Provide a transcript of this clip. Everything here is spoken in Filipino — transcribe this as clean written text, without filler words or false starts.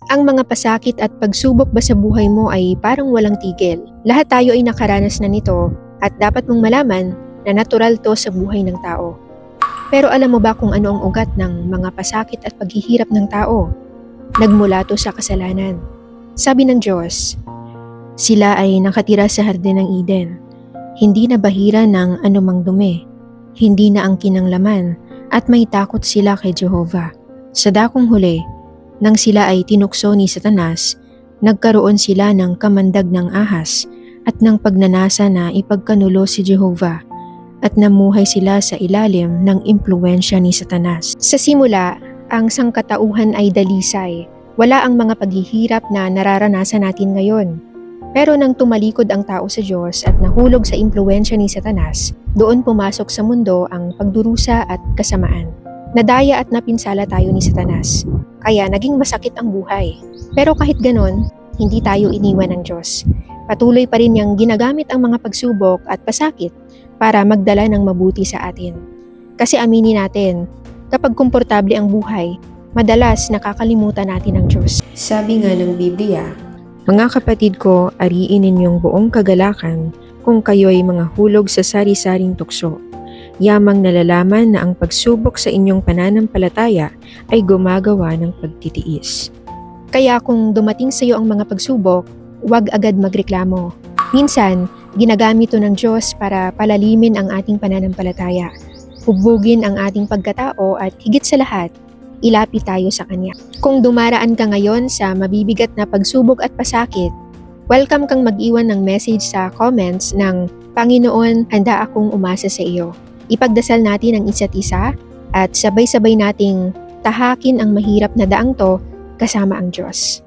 Ang mga pasakit at pagsubok ba sa buhay mo ay parang walang tigil? Lahat tayo ay nakaranas na nito at dapat mong malaman na natural to sa buhay ng tao. Pero alam mo ba kung ano ang ugat ng mga pasakit at paghihirap ng tao? Nagmula to sa kasalanan. Sabi ng Diyos, sila ay nakatira sa hardin ng Eden. Hindi na bahira ng anumang dumi. Hindi na angkin ng laman at may takot sila kay Jehovah. Sa dakong huli, nang sila ay tinukso ni Satanas, nagkaroon sila ng kamandag ng ahas at ng pagnanasa na ipagkanulo si Jehovah at namuhay sila sa ilalim ng impluensya ni Satanas. Sa simula, ang sangkatauhan ay dalisay. Wala ang mga paghihirap na nararanasan natin ngayon. Pero nang tumalikod ang tao sa Diyos at nahulog sa impluensya ni Satanas, doon pumasok sa mundo ang pagdurusa at kasamaan. Nadaya at napinsala tayo ni Satanas, kaya naging masakit ang buhay. Pero kahit ganon, hindi tayo iniwan ng Diyos. Patuloy pa rin niyang ginagamit ang mga pagsubok at pasakit para magdala ng mabuti sa atin. Kasi aminin natin, kapag komportable ang buhay, madalas nakakalimutan natin ang Diyos. Sabi nga ng Biblia, mga kapatid ko, ariin ninyong buong kagalakan kung kayo ay mga hulog sa sari-saring tukso. Yamang nalalaman na ang pagsubok sa inyong pananampalataya ay gumagawa ng pagtitiis. Kaya kung dumating sa iyo ang mga pagsubok, huwag agad magreklamo. Minsan, ginagamit ito ng Diyos para palalimin ang ating pananampalataya, hubugin ang ating pagkatao at higit sa lahat, ilapit tayo sa Kanya. Kung dumaraan ka ngayon sa mabibigat na pagsubok at pasakit, welcome kang mag-iwan ng message sa comments ng Panginoon, handa akong umasa sa iyo. Ipagdasal natin ang isa't isa at sabay-sabay nating tahakin ang mahirap na daang to kasama ang Diyos.